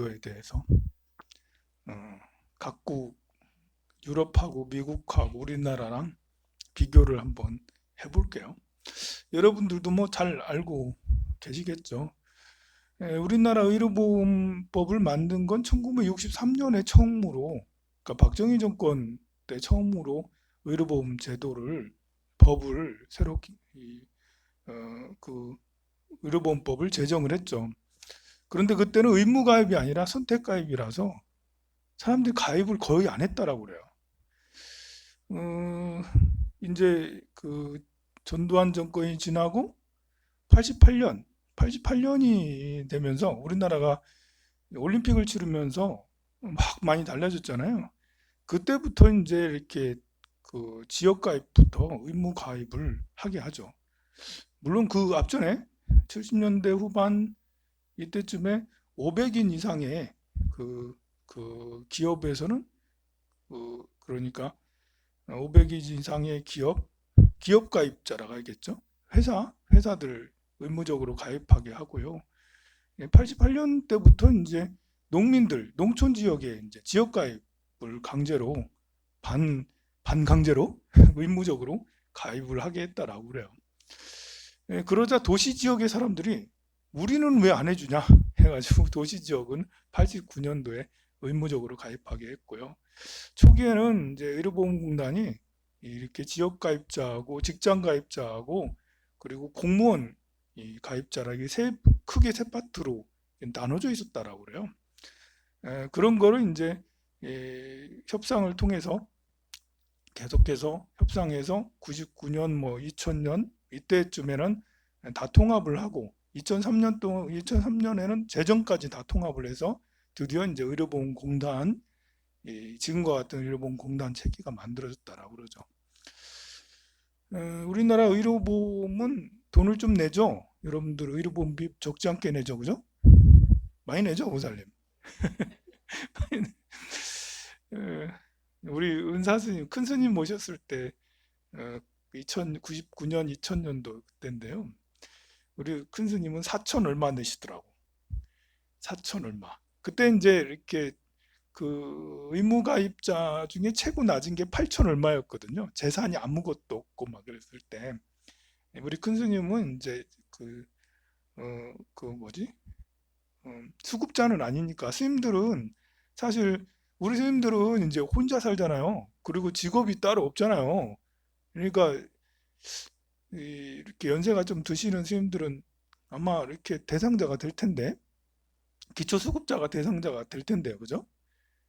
제도에 대해서 각국 유럽하고 미국하고 우리나라랑 비교를 한번 해볼게요. 여러분들도 뭐 잘 알고 계시겠죠. 우리나라 의료보험법을 만든 건 1963년에 처음으로, 그러니까 박정희 정권 때 처음으로 의료보험 제도를 법을 새로 그 의료보험법을 제정을 했죠. 그런데 그때는 의무가입이 아니라 선택가입이라서 사람들이 가입을 거의 안 했다라고 그래요. 어, 이제 그 전두환 정권이 지나고 88년이 되면서 우리나라가 올림픽을 치르면서 막 많이 달라졌잖아요. 그때부터 이제 이렇게 그 지역 가입부터 의무 가입을 하게 하죠. 물론 그 앞전에 70년대 후반 이때쯤에 500인 이상의 그 기업에서는 그러니까 500인 이상의 기업 가입자라고 하겠죠. 회사들 의무적으로 가입하게 하고요. 88년 때부터 이제 농촌 지역에 이제 지역 가입을 강제로 반강제로 의무적으로 가입을 하게 했다라고 그래요. 그러자 도시 지역의 사람들이 우리는 왜 안 해주냐 해가지고 도시 지역은 89년도에 의무적으로 가입하게 했고요. 초기에는 이제 의료보험공단이 이렇게 지역 가입자하고 직장 가입자하고 그리고 공무원 가입자라 이게 크게 세 파트로 나눠져 있었다라고 그래요. 그런 거를 이제 협상을 통해서 계속해서 협상해서 99년 뭐 2000년 이때쯤에는 다 통합을 하고 2003년에는 재정까지 다 통합을 해서 드디어 이제 의료보험공단 지금과 같은 의료보험공단 체계가 만들어졌다라고 그러죠. 우리나라 의료보험은 돈을 좀 내죠. 여러분들 의료보험비 적지 않게 내죠, 그죠? 많이 내죠, 오살님. 우리 은사 스님, 큰 스님 모셨을 때 2099년, 2000년도 그때인데요. 우리 큰 스님은 4천 얼마 내시더라고. 4천 얼마. 그때 이제 이렇게 그 의무가입자 중에 최고 낮은 게 8천 얼마였거든요. 재산이 아무것도 없고 막 그랬을 때. 우리 큰 스님은 이제 그 뭐지? 수급자는 아니니까 스님들은 사실 우리 스님들은 이제 혼자 살잖아요. 그리고 직업이 따로 없잖아요. 그러니까 이렇게 연세가 좀 드시는 스님들은 아마 이렇게 대상자가 될 텐데 기초수급자가 대상자가 될 텐데요, 그죠?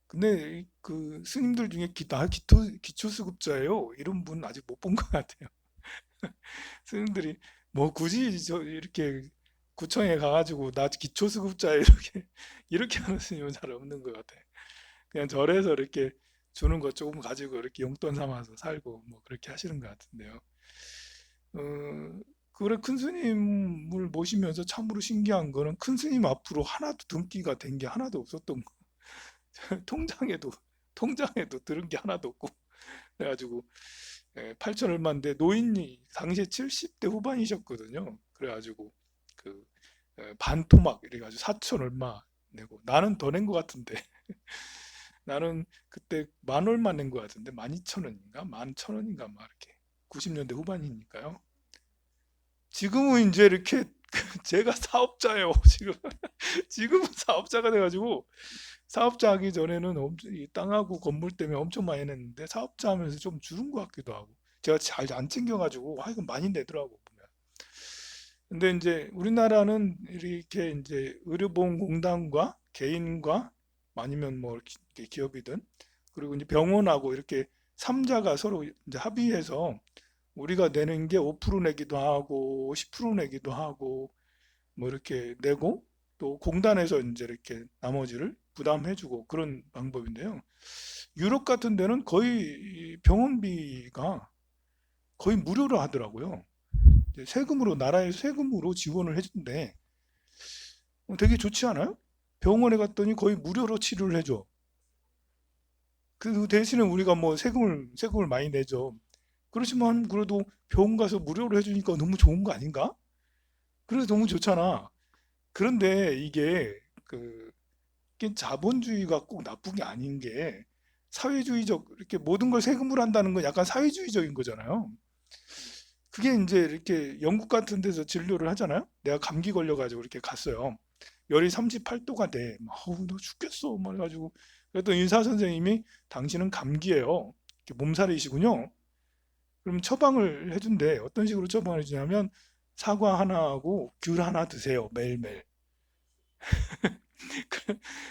근데 그 스님들 중에 기초수급자예요. 이런 분 아직 못 본 것 같아요. 스님들이 뭐 굳이 저 이렇게 구청에 가가지고 나 기초수급자 이렇게 하는 스님은 잘 없는 것 같아요. 그냥 절에서 이렇게 주는 거 조금 가지고 이렇게 용돈 삼아서 살고 뭐 그렇게 하시는 것 같은데요. 어, 그래 큰 스님을 모시면서 참으로 신기한 거는 큰 스님 앞으로 하나도 등기가 된 게 하나도 없었던 거. 통장에도 통장에도 들은 게 하나도 없고 그래가지고 8천 얼마인데 노인이 당시에 70대 후반이셨거든요. 그래가지고 그 반토막 이래가지고 4천 얼마 내고 나는 더 낸 것 같은데 나는 그때 만 얼마 낸 것 같은데 12,000원인가 11,000원인가 막 이렇게 90년대 후반이니까요. 지금은 이제 이렇게 제가 사업자예요. 지금은 사업자가 돼가지고 사업자 하기 전에는 이 땅하고 건물 때문에 엄청 많이 냈는데 사업자 하면서 좀 줄은 것 같기도 하고 제가 잘 안 챙겨가지고 이건 많이 내더라고 보면. 근데 이제 우리나라는 이렇게 이제 의료보험공단과 개인과 아니면 뭐 이렇게 기업이든 그리고 이제 병원하고 이렇게 삼자가 서로 이제 합의해서 우리가 내는 게 5% 내기도 하고 10% 내기도 하고 뭐 이렇게 내고 또 공단에서 이제 이렇게 나머지를 부담해주고 그런 방법인데요. 유럽 같은 데는 거의 병원비가 거의 무료로 하더라고요. 세금으로 나라의 세금으로 지원을 해준대. 되게 좋지 않아요? 병원에 갔더니 거의 무료로 치료를 해줘. 그 대신에 우리가 뭐 세금을 많이 내죠. 그렇지만 그래도 병원 가서 무료로 해주니까 너무 좋은 거 아닌가? 그래서 너무 좋잖아. 그런데 이게 그 이게 자본주의가 꼭 나쁜 게 아닌 게 사회주의적 이렇게 모든 걸 세금으로 한다는 건 약간 사회주의적인 거잖아요. 그게 이제 이렇게 영국 같은 데서 진료를 하잖아요. 내가 감기 걸려가지고 이렇게 갔어요. 열이 38도가 돼. 어우, 너 죽겠어. 막 해가지고. 그랬더니 의사 선생님이 당신은 감기예요. 이렇게 몸살이시군요. 그럼 처방을 해준대. 어떤 식으로 처방을 해주냐면 사과 하나하고 귤 하나 드세요. 매일매일.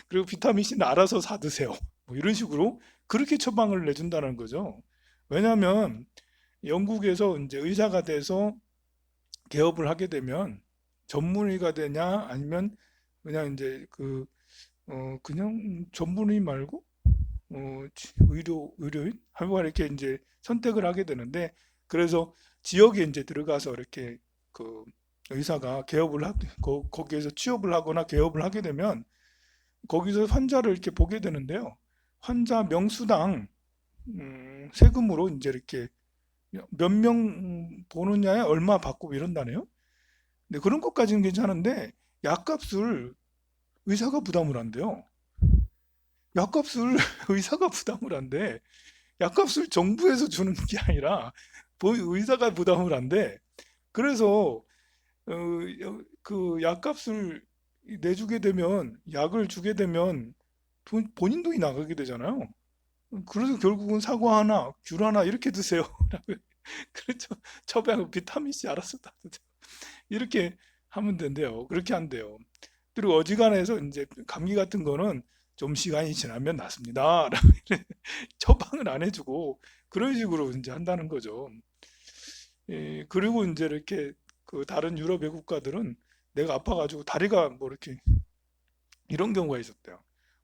그리고 비타민C는 알아서 사 드세요. 뭐 이런 식으로 그렇게 처방을 내준다는 거죠. 왜냐하면 영국에서 이제 의사가 돼서 개업을 하게 되면 전문의가 되냐 아니면 그냥 이제 그냥 전문의 말고 의료인 하고 이렇게 이제 선택을 하게 되는데 그래서 지역에 이제 들어가서 이렇게 그 의사가 거기에서 취업을 하거나 개업을 하게 되면 거기서 환자를 이렇게 보게 되는데요. 환자 명수당 세금으로 이제 이렇게 몇 명 보느냐에 얼마 받고 이런다네요. 근데 그런 것까지는 괜찮은데 약값을 의사가 부담을 한대요. 약값을 의사가 부담을 한대. 약값을 정부에서 주는 게 아니라 의사가 부담을 한대. 그래서 그 약값을 내주게 되면 약을 주게 되면 본인 돈이 나가게 되잖아요. 그래서 결국은 사과 하나, 귤 하나 이렇게 드세요. 그렇죠. 처방은 비타민C 알아서 다 드세요. 이렇게 하면 된대요. 그렇게 한대요. 그리고 어지간해서 이제 감기 같은 거는 좀 시간이 지나면 낫습니다. 처방을 안 해주고 그런 식으로 이제 한다는 거죠. 그리고 이제 이렇게 그 다른 유럽 외 국가들은 내가 아파가지고 다리가 뭐 이렇게 이런 경우가 있었대요.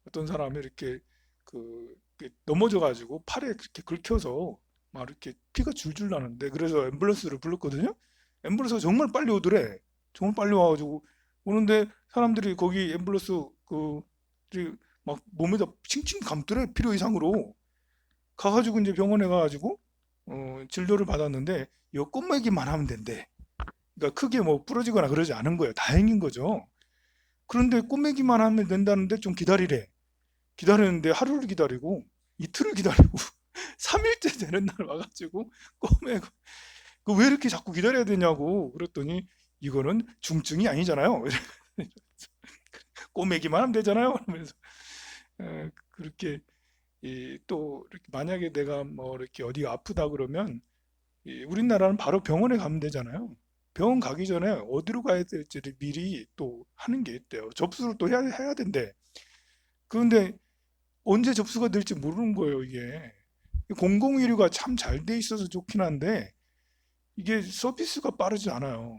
어떤 사람이 이렇게 넘어져가지고 팔에 그렇게 긁혀서 막 이렇게 피가 줄줄 나는데 그래서 앰뷸런스를 불렀거든요. 앰뷸런스가 정말 빨리 오더래. 정말 빨리 와가지고 오는데 사람들이 거기 앰뷸런스 막 몸에다 칭칭 감더래 필요 이상으로 가가지고 이제 병원에 가가지고 진료를 받았는데 이거 꼬매기만 하면 된대. 그러니까 크게 뭐 부러지거나 그러지 않은 거예요. 다행인 거죠. 그런데 꼬매기만 하면 된다는데 좀 기다리래. 기다렸는데 하루를 기다리고 이틀을 기다리고 3일째 되는 날 와가지고 꼬매고 그 왜 이렇게 자꾸 기다려야 되냐고 그랬더니 이거는 중증이 아니잖아요. 꼬매기만 하면 되잖아요. 그러면서 그렇게 또 이렇게 만약에 내가 뭐 이렇게 어디가 아프다 그러면 우리나라는 바로 병원에 가면 되잖아요. 병원 가기 전에 어디로 가야 될지를 미리 또 하는 게 있대요. 접수를 또 해야 된대. 그런데 언제 접수가 될지 모르는 거예요, 이게. 공공의료가 참 잘 돼 있어서 좋긴 한데 이게 서비스가 빠르지 않아요.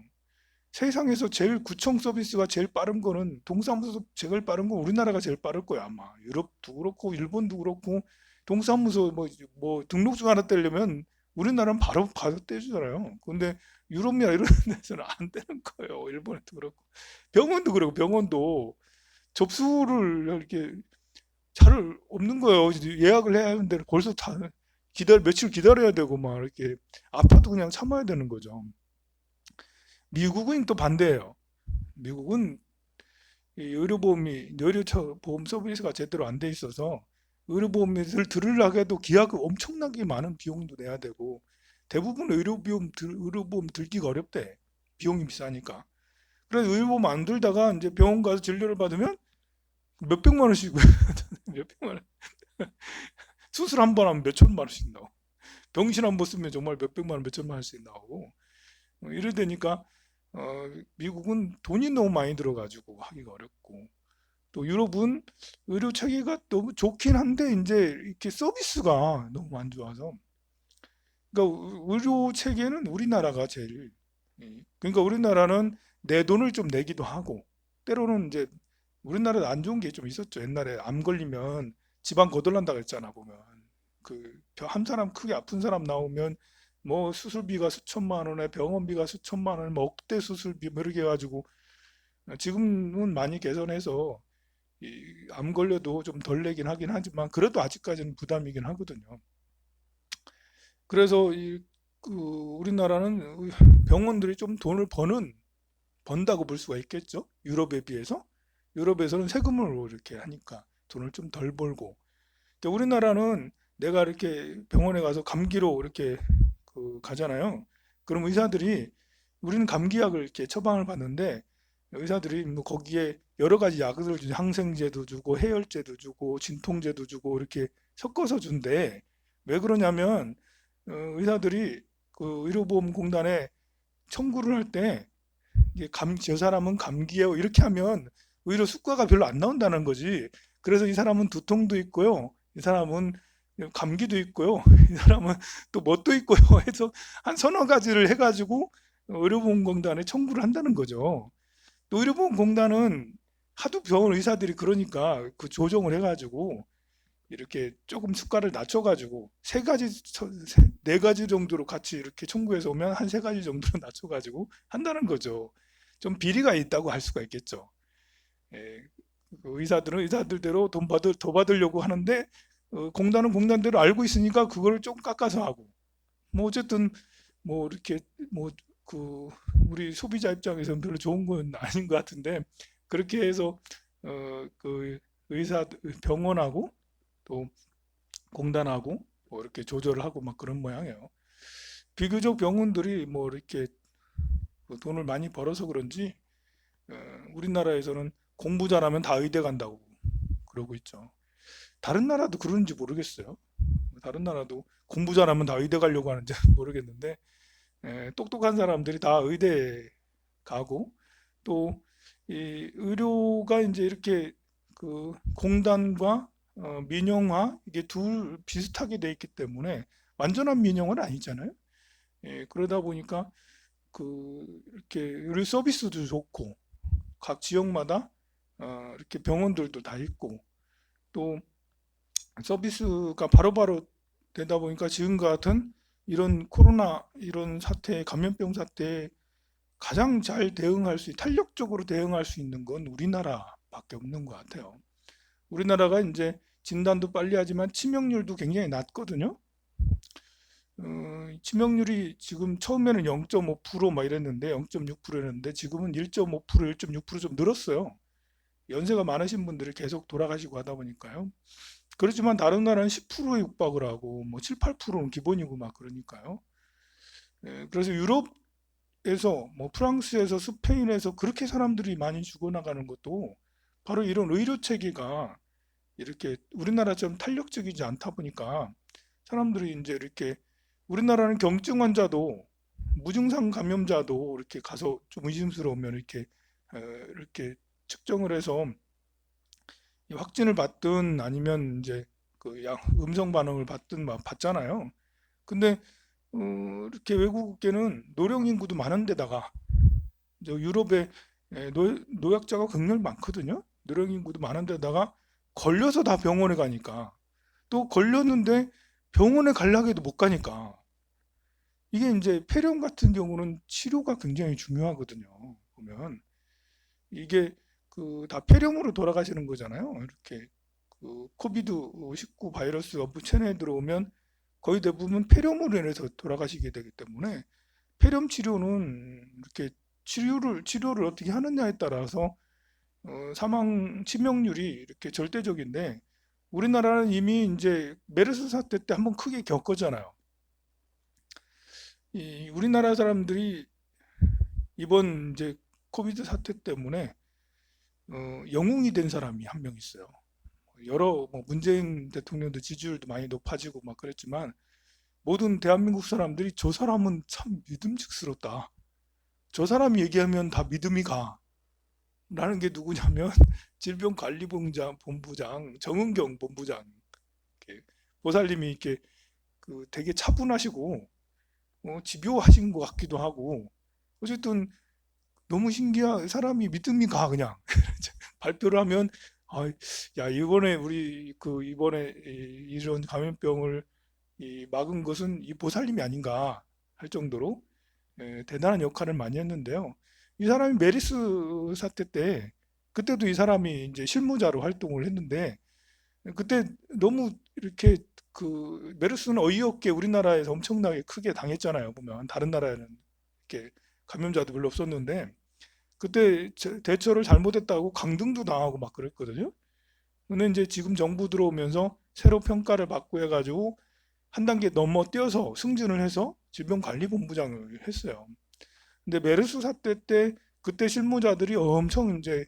세상에서 제일 구청 서비스가 제일 빠른 거는 동사무소 제일 빠른 건 우리나라가 제일 빠를 거야 아마. 유럽도 그렇고 일본도 그렇고 동사무소 뭐 등록증 하나 떼려면 우리나라는 바로 떼주잖아요. 근데 유럽이나 이런 데서는 안 되는 거예요. 일본에도 그렇고 병원도 그렇고 병원도 접수를 이렇게 잘 없는 거예요. 예약을 해야 하는데 벌써 다 며칠 기다려야 되고 막 이렇게 아파도 그냥 참아야 되는 거죠. 미국은 또 반대예요. 미국은 이 의료보험 서비스가 제대로 안 돼 있어서 의료보험을 들으려고 해도 기하급 엄청나게 많은 비용도 내야 되고 대부분 의료보험 들기가 어렵대. 비용이 비싸니까. 그래서 의료보험 안 들다가 이제 병원 가서 진료를 받으면 몇백만 원씩 몇백만 원 수술 한 번 하면 몇천만 원씩 나오고 병실 한 번 쓰면 정말 몇백만 원 몇천만 원씩 나오고 이래 되니까 미국은 돈이 너무 많이 들어가지고 하기가 어렵고 또 유럽은 의료 체계가 너무 좋긴 한데 이제 이렇게 서비스가 너무 안 좋아서 그러니까 의료 체계는 우리나라가 제일 그러니까 우리나라는 내 돈을 좀 내기도 하고 때로는 이제 우리나라도 안 좋은 게 좀 있었죠. 옛날에 암 걸리면 집안 거덜난다 그랬잖아 보면 한 사람 크게 아픈 사람 나오면 뭐 수술비가 수천만 원에 병원비가 수천만 원, 뭐 억대 수술비 뭐 이렇게 해가지고 지금은 많이 개선해서 암 걸려도 좀 덜 내긴 하긴 하지만 그래도 아직까지는 부담이긴 하거든요. 그래서 우리나라는 병원들이 좀 돈을 번다고 볼 수가 있겠죠. 유럽에 비해서. 유럽에서는 세금으로 이렇게 하니까 돈을 좀 덜 벌고. 근데 우리나라는 내가 이렇게 병원에 가서 감기로 이렇게 가잖아요. 그럼 의사들이 우리는 감기약을 이렇게 처방을 받는데 의사들이 뭐 거기에 여러 가지 약을 주고 항생제도 주고 해열제도 주고 진통제도 주고 이렇게 섞어서 준대. 왜 그러냐면 의사들이 그 의료보험공단에 청구를 할 때 이게 저 사람은 감기예요 이렇게 하면 오히려 수가가 별로 안 나온다는 거지. 그래서 이 사람은 두통도 있고요. 이 사람은 감기도 있고요. 이 사람은 또 뭣도 있고요. 해서 한 서너 가지를 해가지고 의료보험공단에 청구를 한다는 거죠. 또 의료보험공단은 하도 병원 의사들이 그러니까 그 조정을 해가지고 이렇게 조금 수가를 낮춰가지고 세 가지, 네 가지 정도로 같이 이렇게 청구해서 오면 한 세 가지 정도로 낮춰가지고 한다는 거죠. 좀 비리가 있다고 할 수가 있겠죠. 예, 그 의사들은 의사들대로 더 받으려고 하는데 공단은 공단대로 알고 있으니까 그거를 조금 깎아서 하고 뭐 어쨌든 뭐 이렇게 뭐 그 우리 소비자 입장에서는 별로 좋은 건 아닌 것 같은데 그렇게 해서 그 의사 병원하고 또 공단하고 뭐 이렇게 조절을 하고 막 그런 모양이에요. 비교적 병원들이 뭐 이렇게 돈을 많이 벌어서 그런지 어, 우리나라에서는 공부 잘하면 다 의대 간다고 그러고 있죠. 다른 나라도 그런지 모르겠어요. 다른 나라도 공부 잘하면 다 의대 가려고 하는지 모르겠는데 똑똑한 사람들이 다 의대 가고 또 이 의료가 이제 이렇게 그 공단과 민영화 이게 둘 비슷하게 돼 있기 때문에 완전한 민영화는 아니잖아요. 그러다 보니까 이렇게 의료 서비스도 좋고 각 지역마다 이렇게 병원들도 다 있고 또 서비스가 바로바로 되다 보니까 지금 같은 이런 코로나 이런 사태, 감염병 사태에 가장 잘 대응할 수, 탄력적으로 대응할 수 있는 건 우리나라밖에 없는 것 같아요. 우리나라가 이제 진단도 빨리 하지만 치명률도 굉장히 낮거든요. 치명률이 지금 처음에는 0.5%막 이랬는데 0.6%였는데 지금은 1.5%, 1.6%좀 늘었어요. 연세가 많으신 분들이 계속 돌아가시고 하다 보니까요. 그렇지만 다른 나라는 10%에 육박을 하고 뭐 7, 8%는 기본이고 막 그러니까요. 그래서 유럽에서 뭐 프랑스에서 스페인에서 그렇게 사람들이 많이 죽어나가는 것도 바로 이런 의료 체계가 이렇게 우리나라처럼 탄력적이지 않다 보니까 사람들이 이제 이렇게 우리나라는 경증 환자도 무증상 감염자도 이렇게 가서 좀 의심스러우면 이렇게 측정을 해서 확진을 받든 아니면 이제 음성 반응을 받든 막 받잖아요. 근데 어, 이렇게 외국계는 노령 인구도 많은 데다가 유럽에 노약자가 굉장히 많거든요. 노령 인구도 많은 데다가 걸려서 다 병원에 가니까 또 걸렸는데 병원에 가려고 해도 못 가니까 이게 이제 폐렴 같은 경우는 치료가 굉장히 중요하거든요. 보면 이게 다 폐렴으로 돌아가시는 거잖아요. 이렇게 코비드 19 바이러스가 체내에 들어오면 거의 대부분 폐렴으로 인해서 돌아가시게 되기 때문에 폐렴 치료는 이렇게 치료를 어떻게 하느냐에 따라서 사망 치명률이 이렇게 절대적인데 우리나라는 이미 이제 메르스 사태 때 한번 크게 겪었잖아요. 이 우리나라 사람들이 이번 이제 코비드 사태 때문에 영웅이 된 사람이 한 명 있어요. 여러 뭐 문재인 대통령도 지지율도 많이 높아지고 막 그랬지만 모든 대한민국 사람들이 저 사람은 참 믿음직스럽다. 저 사람이 얘기하면 다 믿음이 가. 라는 게 누구냐면 질병관리본부장 정은경 본부장 이렇게 보살님이 이렇게 되게 차분하시고 집요하신 것 같기도 하고 어쨌든 너무 신기한 사람이 믿음이 가 그냥 발표를 하면 아, 야 이번에 우리 이번에 이런 감염병을 막은 것은 이 보살님이 아닌가 할 정도로 대단한 역할을 많이 했는데요. 이 사람이 메리스 사태 때 그때도 이 사람이 이제 실무자로 활동을 했는데 그때 너무 이렇게 메르스는 어이없게 우리나라에서 엄청나게 크게 당했잖아요. 보면 다른 나라에는 이렇게 감염자도 별로 없었는데 그때 대처를 잘못했다고 강등도 당하고 막 그랬거든요. 근데 이제 지금 정부 들어오면서 새로 평가를 받고 해가지고 한 단계 넘어 뛰어서 승진을 해서 질병관리본부장을 했어요. 근데 메르스 사태 때 그때 실무자들이 엄청 이제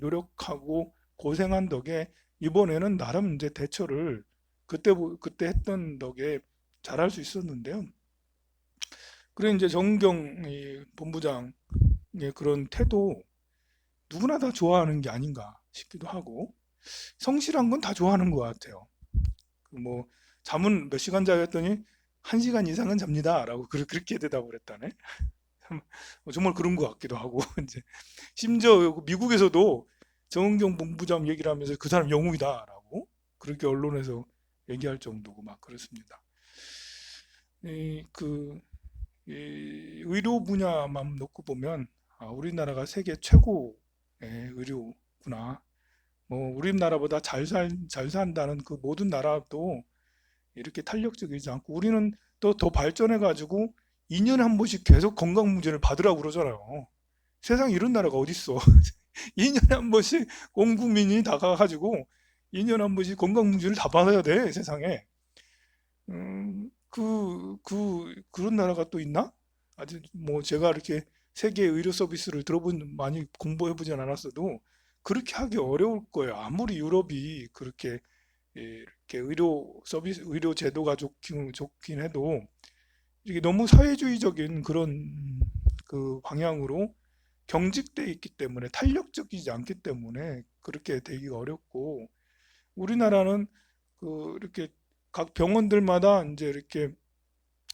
노력하고 고생한 덕에 이번에는 나름 이제 대처를 그때 했던 덕에 잘할 수 있었는데요. 그래 이제 정경 이 본부장의 그런 태도 누구나 다 좋아하는 게 아닌가 싶기도 하고 성실한 건 다 좋아하는 것 같아요. 그뭐 잠은 몇 시간 자요 했더니 1시간 이상은 잡니다라고 그렇게 대답을 했다네. 정말 그런 것 같기도 하고 이제 심지어 미국에서도 정은경 본부장 얘기를 하면서 그 사람 영웅이다라고 그렇게 언론에서 얘기할 정도고 막 그렇습니다. 이, 그, 이 의료 분야만 놓고 보면 우리나라가 세계 최고의 의료구나. 뭐 우리나라보다 잘 산다는 그 모든 나라도 이렇게 탄력적이지 않고 우리는 또 더 발전해 가지고 2년에 한 번씩 계속 건강 문제를 받으라고 그러잖아요. 세상에 이런 나라가 어딨어. 2년에 한 번씩 온 국민이 다 가가지고 2년에 한 번씩 건강 문제를 다 받아야 돼, 세상에. 그런 나라가 또 있나? 아직 뭐 제가 이렇게 세계 의료 서비스를 많이 공부해보진 않았어도 그렇게 하기 어려울 거예요. 아무리 유럽이 그렇게 이렇게 의료 제도가 좋긴 해도 이게 너무 사회주의적인 그런 그 방향으로 경직돼 있기 때문에 탄력적이지 않기 때문에 그렇게 되기가 어렵고 우리나라는 이렇게 각 병원들마다 이제 이렇게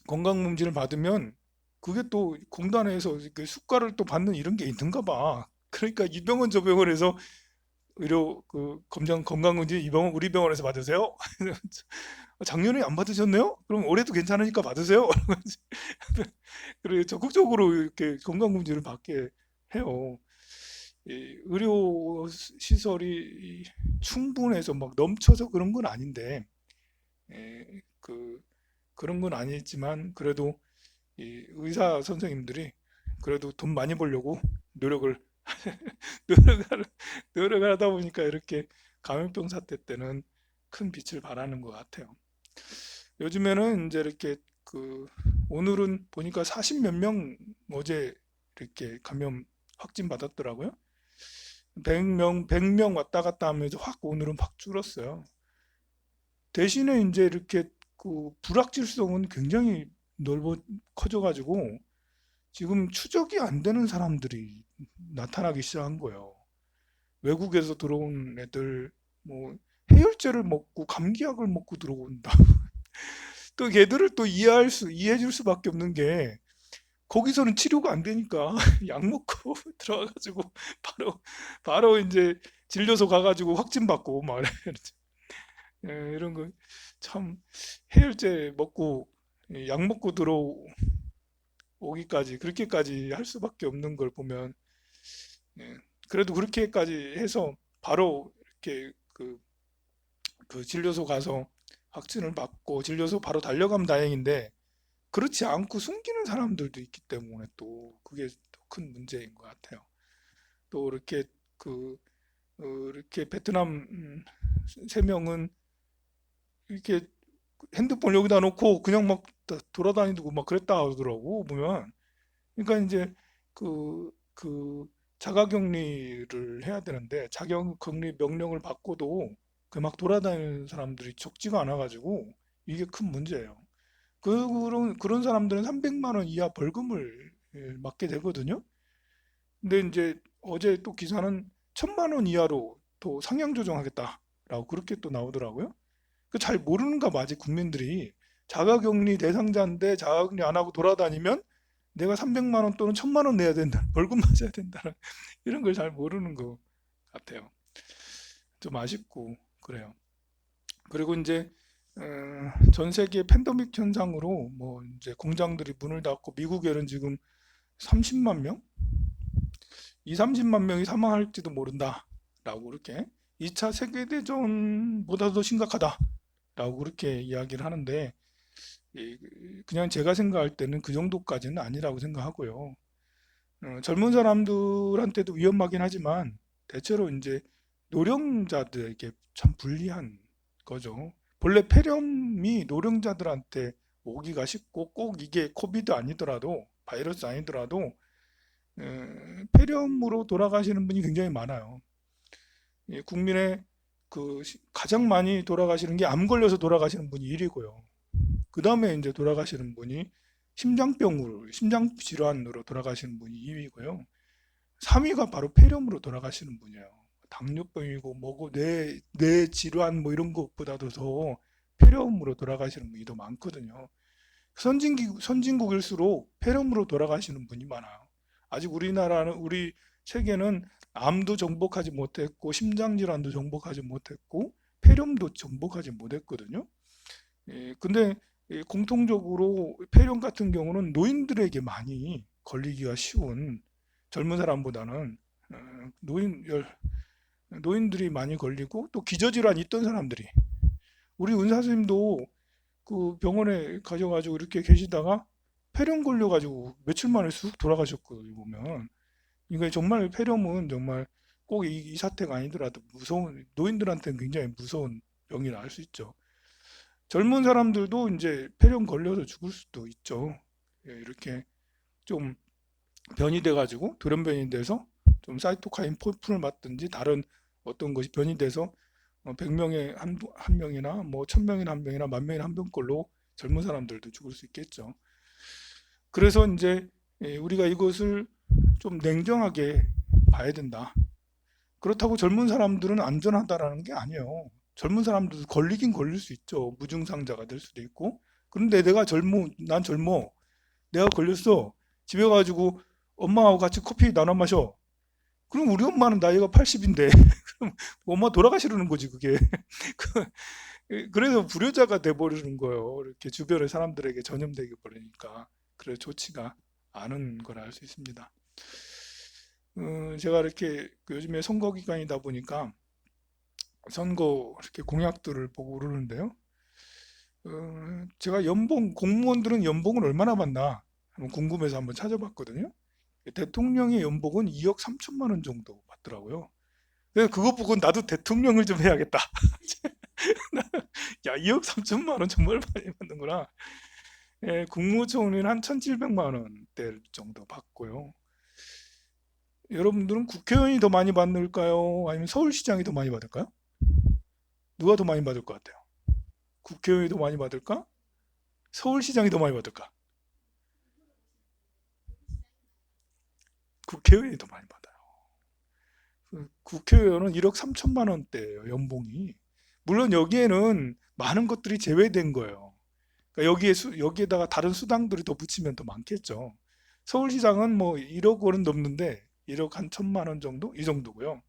건강검진을 받으면 그게 또 공단에서 이렇게 수가를 또 받는 이런 게 있는가 봐. 그러니까 이 병원 저 병원에서 의료 건강검진 이 병원 우리 병원에서 받으세요. 작년에 안 받으셨네요? 그럼 올해도 괜찮으니까 받으세요. 그리고 적극적으로 이렇게 건강검진을 받게 해요. 이 의료 시설이 충분해서 막 넘쳐서 그런 건 아닌데, 그런 건 아니지만 그래도 이 의사 선생님들이 그래도 돈 많이 벌려고 노력을 노력을 노력을 하다 보니까 이렇게 감염병 사태 때는 큰 빛을 발하는 것 같아요. 요즘에는 이제 이렇게 오늘은 보니까 40 몇 명 어제 이렇게 감염 확진 받았더라고요. 100명 왔다 갔다 하면서 확 오늘은 확 줄었어요. 대신에 이제 이렇게 불확실성은 굉장히 넓어 커져가지고 지금 추적이 안 되는 사람들이 나타나기 시작한 거예요. 외국에서 들어온 애들 뭐 해열제를 먹고 감기약을 먹고 들어온다. 또 걔들을 또 이해해 줄 수밖에 없는 게 거기서는 치료가 안 되니까 약 먹고 들어가가지고 바로 이제 진료소 가가지고 확진 받고 막 이런 거 참 해열제 먹고 약 먹고 들어오기까지 그렇게까지 할 수밖에 없는 걸 보면 예, 그래도 그렇게까지 해서 바로 이렇게 그 진료소 가서 확진을 받고 진료소 바로 달려가면 다행인데 그렇지 않고 숨기는 사람들도 있기 때문에 또 그게 더 큰 문제인 것 같아요. 또 이렇게 그 이렇게 베트남 3명은 이렇게 핸드폰 여기다 놓고 그냥 막 돌아다니고 막 그랬다 하더라고 보면. 그러니까 이제 그 자가격리를 해야 되는데 자가격리 명령을 받고도 그 막 돌아다니는 사람들이 적지가 않아가지고 이게 큰 문제예요. 그런 사람들은 300만 원 이하 벌금을 맞게 되거든요. 근데 이제 어제 또 기사는 1,000만 원 이하로 또 상향 조정하겠다라고 그렇게 또 나오더라고요. 그 잘 모르는가 봐, 아직 국민들이. 자가격리 대상자인데 자가격리 안 하고 돌아다니면 내가 300만 원 또는 1,000만 원 내야 된다, 벌금 맞아야 된다는 이런 걸 잘 모르는 것 같아요. 좀 아쉽고 그래요. 그리고 이제 전 세계 팬데믹 현상으로 뭐 이제 공장들이 문을 닫고 미국에는 지금 30만 명, 2, 30만 명이 사망할지도 모른다라고 그렇게 2차 세계대전보다 더 심각하다라고 그렇게 이야기를 하는데 그냥 제가 생각할 때는 그 정도까지는 아니라고 생각하고요. 젊은 사람들한테도 위험하긴 하지만 대체로 이제 노령자들에게 참 불리한 거죠. 본래 폐렴이 노령자들한테 오기가 쉽고 꼭 이게 코비드 아니더라도 바이러스 아니더라도 폐렴으로 돌아가시는 분이 굉장히 많아요. 국민의 가장 많이 돌아가시는 게 암 걸려서 돌아가시는 분이 1위고요. 그 다음에 이제 돌아가시는 분이 심장 질환으로 돌아가시는 분이 2위고요. 3위가 바로 폐렴으로 돌아가시는 분이에요. 당뇨병이고 뭐고 뇌 질환 뭐 이런 것보다도 더 폐렴으로 돌아가시는 분이 더 많거든요. 선진국일수록 폐렴으로 돌아가시는 분이 많아요. 아직 우리 세계는 암도 정복하지 못했고, 심장질환도 정복하지 못했고, 폐렴도 정복하지 못했거든요. 근데 공통적으로 폐렴 같은 경우는 노인들에게 많이 걸리기가 쉬운 젊은 사람보다는 어, 노인, 노인들이 많이 걸리고 또 기저질환이 있던 사람들이 우리 의사 선생님도 그 병원에 가셔가지고 이렇게 계시다가 폐렴 걸려가지고 며칠 만에 쑥 돌아가셨거든요, 보면. 이게 정말 폐렴은 정말 꼭 이 사태가 아니더라도 무서운, 노인들한테는 굉장히 무서운 병이라 할 수 있죠. 젊은 사람들도 이제 폐렴 걸려서 죽을 수도 있죠. 이렇게 좀 변이 돼가지고, 돌연변이 돼서 좀 사이토카인 포푼을 맞든지 다른 어떤 것이 변이 돼서 100명에 한 명이나 뭐 1000명이나 한 명이나 만 명이나 한 명꼴로 젊은 사람들도 죽을 수 있겠죠. 그래서 이제 우리가 이것을 좀 냉정하게 봐야 된다. 그렇다고 젊은 사람들은 안전하다라는 게 아니에요. 젊은 사람들도 걸리긴 걸릴 수 있죠. 무증상자가 될 수도 있고. 그런데 난 젊어. 내가 걸렸어. 집에 가지고 엄마하고 같이 커피 나눠 마셔. 그럼 우리 엄마는 나이가 80인데, 그럼 엄마 돌아가시려는 거지, 그게. 그래서 불효자가 돼버리는 거예요. 이렇게 주변의 사람들에게 전염되게 버리니까. 그래 좋지가 않은 거라 할 수 있습니다. 제가 이렇게 요즘에 선거 기간이다 보니까 선거 이렇게 공약들을 보고 그러는데요. 제가 공무원들은 연봉을 얼마나 받나 한번 궁금해서 한번 찾아봤거든요. 대통령의 연봉은 2억 3천만 원 정도 받더라고요. 그래서 그거 보고 나도 대통령을 좀 해야겠다. 야, 2억 3천만 원 정말 많이 받는구나. 국무총리는 한 1,700만 원대 정도 받고요. 여러분들은 국회의원이 더 많이 받을까요? 아니면 서울시장이 더 많이 받을까요? 누가 더 많이 받을 것 같아요? 국회의원이 더 많이 받을까? 서울시장이 더 많이 받을까? 국회의원이 더 많이 받아요. 국회의원은 1억 3천만 원대예요, 연봉이. 물론 여기에는 많은 것들이 제외된 거예요. 그러니까 여기에다가 다른 수당들이 더 붙이면 더 많겠죠. 서울시장은 뭐 1억 원은 넘는데 1억 한 천만 원 정도? 이 정도고요.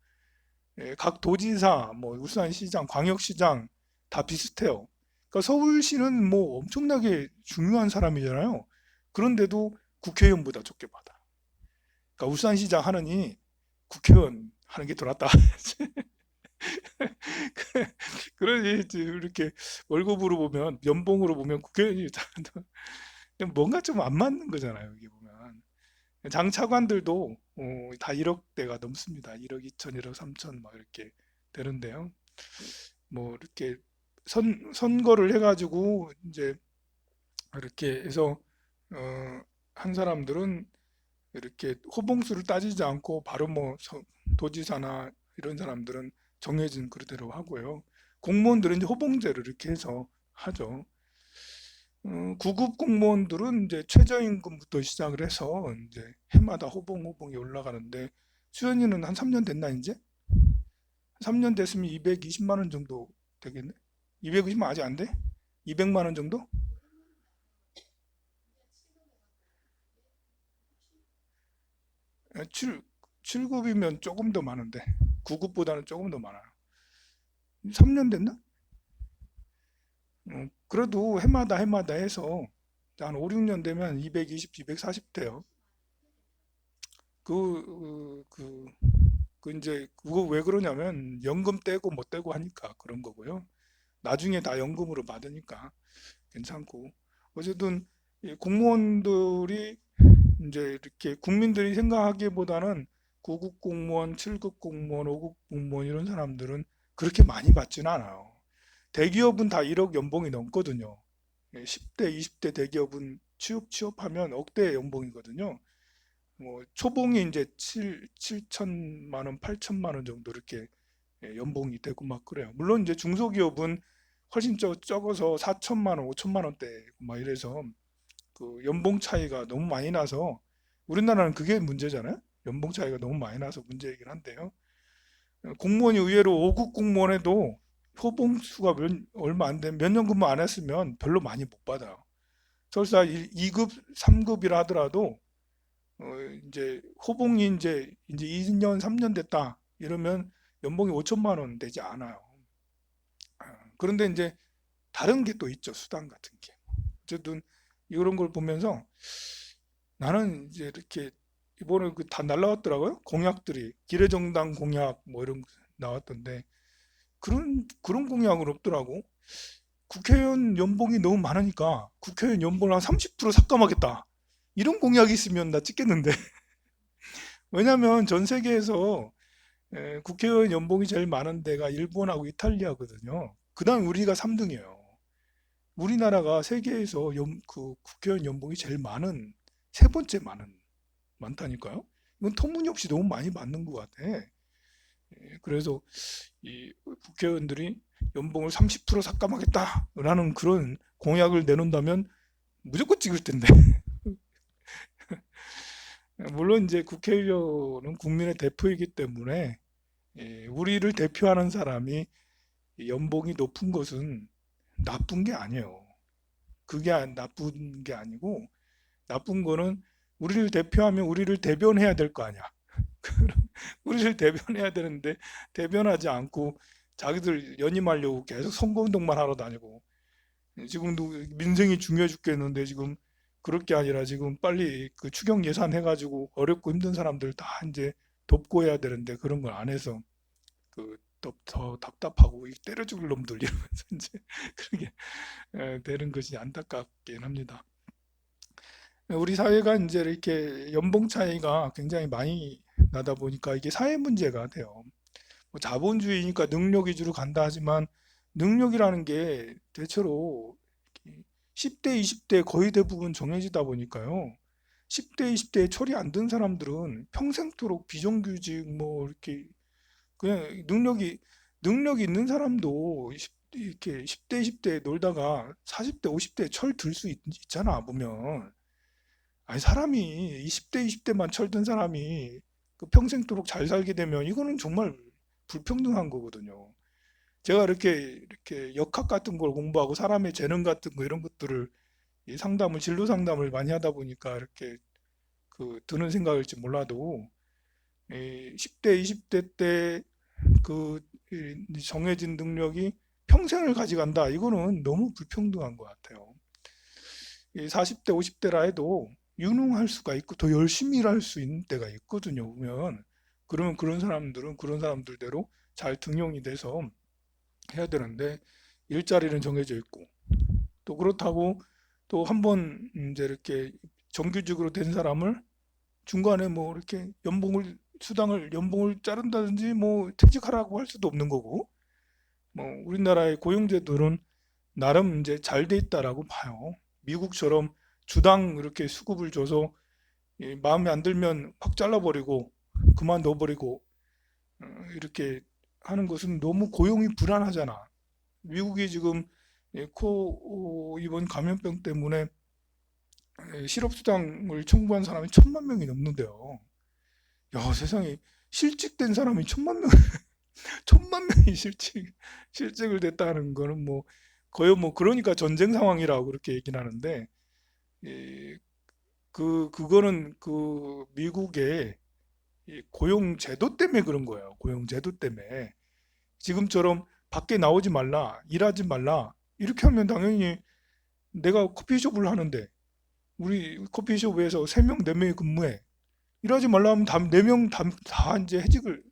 각 도지사, 뭐 울산시장, 광역시장 다 비슷해요. 그러니까 서울시는 뭐 엄청나게 중요한 사람이잖아요. 그런데도 국회의원보다 적게 받아. 그러니까 울산시장 하느니 국회의원 하는 게 더 낫다. 그러니 이렇게 월급으로 보면 연봉으로 보면 국회의원이 뭔가 좀 안 맞는 거잖아요. 이게 보면 장차관들도 다 1억대가 넘습니다. 1억 2천, 1억 3천 막 이렇게 되는데요. 뭐 이렇게 선거를 해가지고 이제 이렇게 해서 한 사람들은 이렇게 호봉수를 따지지 않고 바로 뭐 도지사나 이런 사람들은 정해진 그대로 하고요. 공무원들은 이제 호봉제를 이렇게 해서 하죠. 9급 공무원들은 이제 최저임금부터 시작을 해서 이제 해마다 호봉이 올라가는데 수현이는 한 3년 됐나 이제? 3년 됐으면 220만 원 정도 되겠네? 220만 아직 안 돼? 200만 원 정도? 7, 7급이면 조금 더 많은데 9급보다는 조금 더 많아요. 3년 됐나? 그래도 해마다 해서 한 5, 6년 되면 220, 240 돼요. 그, 그, 이제 그거 왜 그러냐면 연금 떼고 못 떼고 하니까 그런 거고요. 나중에 다 연금으로 받으니까 괜찮고. 어쨌든 이 공무원들이 이제 이렇게 국민들이 생각하기보다는 9급 공무원, 7급 공무원, 5급 공무원 이런 사람들은 그렇게 많이 받지는 않아요. 대기업은 다 1억 연봉이 넘거든요. 10대, 20대 대기업은 취업하면 억대 연봉이거든요. 뭐 초봉이 이제 7천만 원, 8천만 원 정도 이렇게 연봉이 되고 막 그래요. 물론 이제 중소기업은 훨씬 적어서 4천만 원, 5천만 원대 막 이래서 그 연봉 차이가 너무 많이 나서 우리나라는 그게 문제잖아요. 연봉 차이가 너무 많이 나서 문제이긴 한데요. 공무원이 의외로 5급 공무원에도 표봉수가 얼마 안 되면 몇 년 근무 안 했으면 별로 많이 못 받아요. 설사 2급, 3급이라 하더라도 어, 이제 호봉이 이제 2년, 3년 됐다 이러면 연봉이 5천만 원 되지 않아요. 그런데 이제 다른 게 또 있죠. 수당 같은 게. 어쨌든 이런 걸 보면서 나는 이제 이렇게 이번에 다 날라왔더라고요. 공약들이 기레정당 공약 뭐 이런 거 나왔던데 그런 공약은 없더라고. 국회의원 연봉이 너무 많으니까 국회의원 연봉을 한 30% 삭감하겠다. 이런 공약이 있으면 나 찍겠는데. 왜냐면 전 세계에서 국회의원 연봉이 제일 많은 데가 일본하고 이탈리아거든요. 그다음 우리가 3등이에요. 우리나라가 세계에서 그 국회의원 연봉이 제일 많은 세 번째 많다니까요. 이건 터무니없이 너무 많이 받는 것 같아. 그래서 이 국회의원들이 연봉을 30% 삭감하겠다라는 그런 공약을 내놓는다면 무조건 찍을 텐데. 물론 이제 국회의원은 국민의 대표이기 때문에 우리를 대표하는 사람이 연봉이 높은 것은 나쁜 게 아니에요. 그게 나쁜 게 아니고 나쁜 거는 우리를 대표하면 우리를 대변해야 될 거 아니야. 우리를 대변해야 되는데 대변하지 않고 자기들 연임하려고 계속 선거운동만 하러 다니고 지금도 민생이 중요해 죽겠는데 지금 그럴 게 아니라 지금 빨리 그 추경 예산 해가지고 어렵고 힘든 사람들 다 이제 돕고 해야 되는데 그런 걸 안 해서 더 답답하고 때려 죽을 놈들 이러면서 이제 그렇게 되는 것이 안타깝긴 합니다. 우리 사회가 이제 이렇게 연봉 차이가 굉장히 많이 나다 보니까 이게 사회 문제가 돼요. 뭐 자본주의니까 능력 위주로 간다 하지만 능력이라는 게 대체로 10대, 20대 거의 대부분 정해지다 보니까요. 10대, 20대에 철이 안 든 사람들은 평생토록 비정규직 뭐 이렇게 그냥 능력이 있는 사람도 이렇게 10대, 20대 놀다가 40대, 50대 철 들 수 있잖아 보면. 아니 사람이 20대, 20대만 철든 사람이 그 평생토록 잘 살게 되면 이거는 정말 불평등한 거거든요. 제가 이렇게 역학 같은 걸 공부하고 사람의 재능 같은 거 이런 것들을 이 진로 상담을 많이 하다 보니까 이렇게 드는 생각일지 몰라도 10대, 20대 때 정해진 능력이 평생을 가져간다. 이거는 너무 불평등한 것 같아요. 40대, 50대라 해도 유능할 수가 있고 더 열심히 일할 수 있는 때가 있거든요. 보면 그러면 그런 사람들은 그런 사람들대로 잘 등용이 돼서 해야 되는데 일자리는 정해져 있고 또 그렇다고 또 한 번 이제 이렇게 정규직으로 된 사람을 중간에 뭐 이렇게 연봉을 자른다든지 뭐 퇴직하라고 할 수도 없는 거고 뭐 우리나라의 고용제도는 나름 이제 잘 돼 있다라고 봐요. 미국처럼 주당 이렇게 수급을 줘서 마음에 안 들면 확 잘라버리고 그만둬버리고 이렇게 하는 것은 너무 고용이 불안하잖아. 미국이 지금 이번 감염병 때문에 실업수당을 청구한 사람이 1,000만 명이 넘는데요. 야, 세상에 실직된 사람이 1,000만 명, 1,000만 명이 실직을 됐다는 거는 뭐 거의 뭐 그러니까 전쟁 상황이라고 그렇게 얘기를 하는데 이, 그거는 그 미국의 이 고용 제도 때문에 그런 거예요. 고용 제도 때문에 지금처럼 밖에 나오지 말라, 일하지 말라 이렇게 하면 당연히 내가 커피숍을 하는데 우리 커피숍에서 3명, 4명이 근무해. 일하지 말라 하면 다 4명 다 이제 해직을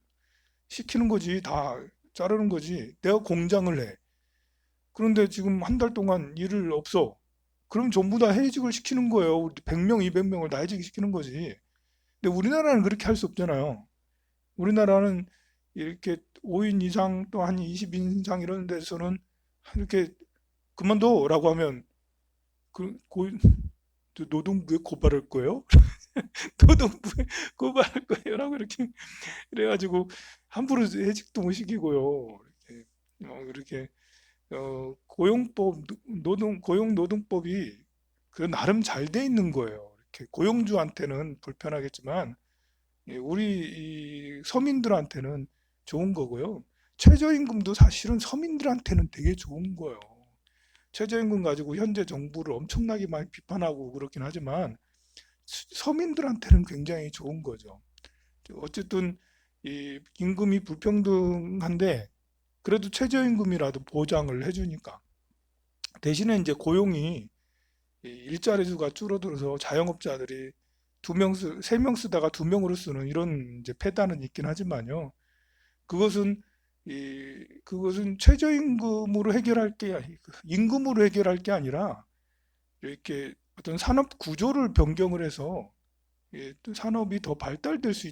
시키는 거지. 다 자르는 거지. 내가 공장을 해. 그런데 지금 한 달 동안 일을 없어. 그럼 전부 다 해직을 시키는 거예요. 100명, 200명을 다 해직 시키는 거지. 근데 우리나라는 그렇게 할 수 없잖아요. 우리나라는 이렇게 5인 이상 또 한 20인 이상 이런 데서는 이렇게 그만둬라고 하면 노동부에 고발할 거예요? 노동부에 고발할 거예요라고 이렇게 그래가지고 함부로 해직도 못 시키고요. 이렇게 고용법 고용노동법이 그 나름 잘 돼 있는 거예요. 이렇게 고용주한테는 불편하겠지만 우리 이 서민들한테는 좋은 거고요. 최저임금도 사실은 서민들한테는 되게 좋은 거예요. 최저임금 가지고 현재 정부를 엄청나게 많이 비판하고 그렇긴 하지만 서민들한테는 굉장히 좋은 거죠. 어쨌든 이 임금이 불평등한데 그래도 최저임금이라도 보장을 해주니까 대신에 이제 고용이 이 일자리 수가 줄어들어서 자영업자들이 세 명 쓰다가 두 명으로 쓰는 이런 이제 폐단은 있긴 하지만요. 그것은 그것은 최저임금으로 해결할 게 임금으로 해결할 게 아니라 이렇게 어떤 산업 구조를 변경을 해서 또 산업이 더 발달될 수